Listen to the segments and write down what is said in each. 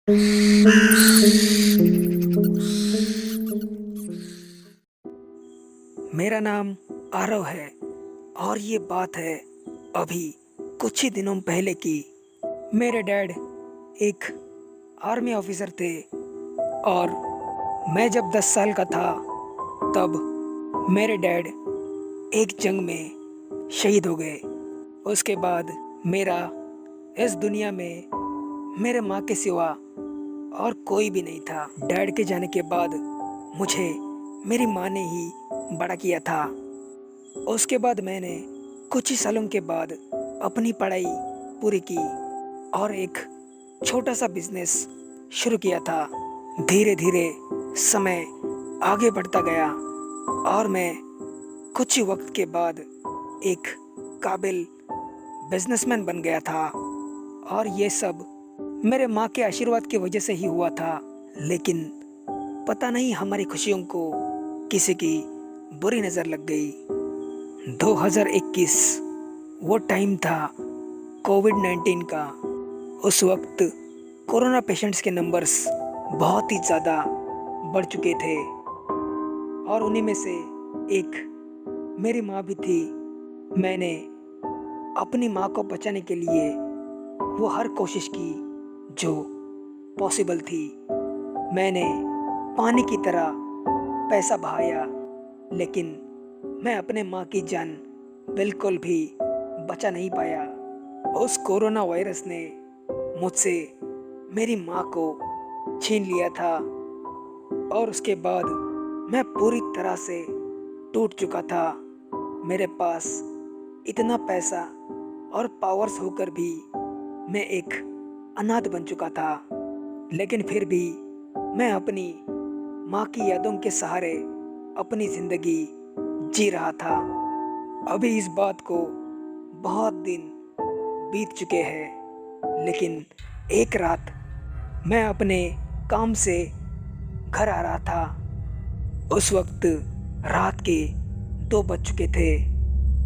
मेरा नाम आरव है और ये बात है अभी कुछ ही दिनों पहले की। मेरे डैड एक आर्मी ऑफिसर थे और मैं जब 10 साल का था तब मेरे डैड एक जंग में शहीद हो गए। उसके बाद मेरा इस दुनिया में मेरे माँ के सिवा और कोई भी नहीं था। डैड के जाने के बाद मुझे मेरी माँ ने ही बड़ा किया था। उसके बाद मैंने कुछ ही सालों के बाद अपनी पढ़ाई पूरी की और एक छोटा सा बिजनेस शुरू किया था। धीरे धीरे समय आगे बढ़ता गया और मैं कुछ ही वक्त के बाद एक काबिल बिजनेसमैन बन गया था। और ये सब मेरे माँ के आशीर्वाद की वजह से ही हुआ था। लेकिन पता नहीं हमारी खुशियों को किसी की बुरी नज़र लग गई। 2021 वो टाइम था कोविड-19 का। उस वक्त कोरोना पेशेंट्स के नंबर्स बहुत ही ज़्यादा बढ़ चुके थे और उन्हीं में से एक मेरी माँ भी थी। मैंने अपनी माँ को बचाने के लिए वो हर कोशिश की जो पॉसिबल थी। मैंने पानी की तरह पैसा बहाया, लेकिन मैं अपने माँ की जान बिल्कुल भी बचा नहीं पाया। उस कोरोना वायरस ने मुझसे मेरी माँ को छीन लिया था और उसके बाद मैं पूरी तरह से टूट चुका था। मेरे पास इतना पैसा और पावर्स होकर भी मैं एक अनाथ बन चुका था। लेकिन फिर भी मैं अपनी माँ की यादों के सहारे अपनी ज़िंदगी जी रहा था। अभी इस बात को बहुत दिन बीत चुके हैं, लेकिन एक रात मैं अपने काम से घर आ रहा था। उस वक्त रात के 2 बज चुके थे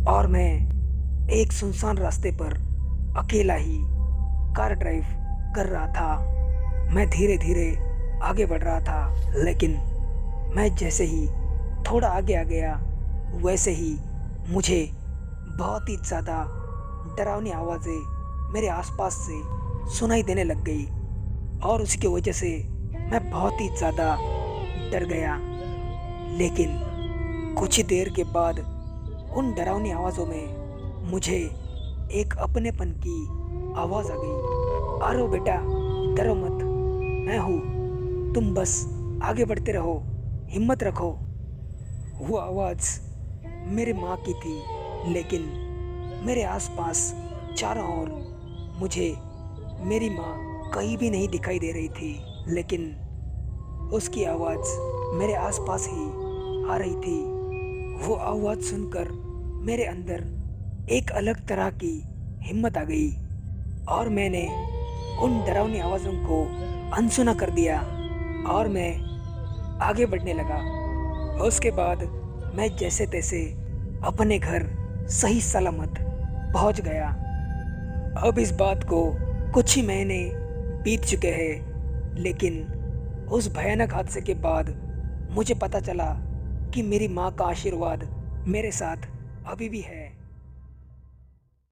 और मैं एक सुनसान रास्ते पर अकेला ही कार ड्राइव कर रहा था। मैं धीरे धीरे आगे बढ़ रहा था, लेकिन मैं जैसे ही थोड़ा आगे आ गया वैसे ही मुझे बहुत ही ज़्यादा डरावनी आवाज़ें मेरे आसपास से सुनाई देने लग गई और उसकी वजह से मैं बहुत ही ज़्यादा डर गया। लेकिन कुछ ही देर के बाद उन डरावनी आवाज़ों में मुझे एक अपनेपन की आवाज़ आ गई। आरो बेटा, डरो मत, मैं हूँ, तुम बस आगे बढ़ते रहो, हिम्मत रखो। वो आवाज़ मेरे माँ की थी, लेकिन मेरे आसपास चारों ओर मुझे मेरी माँ कहीं भी नहीं दिखाई दे रही थी। लेकिन उसकी आवाज़ मेरे आसपास ही आ रही थी। वो आवाज़ सुनकर मेरे अंदर एक अलग तरह की हिम्मत आ गई और मैंने उन डरावनी आवाज़ों को अनसुना कर दिया और मैं आगे बढ़ने लगा। उसके बाद मैं जैसे तैसे अपने घर सही सलामत पहुंच गया। अब इस बात को कुछ ही महीने बीत चुके हैं, लेकिन उस भयानक हादसे के बाद मुझे पता चला कि मेरी माँ का आशीर्वाद मेरे साथ अभी भी है।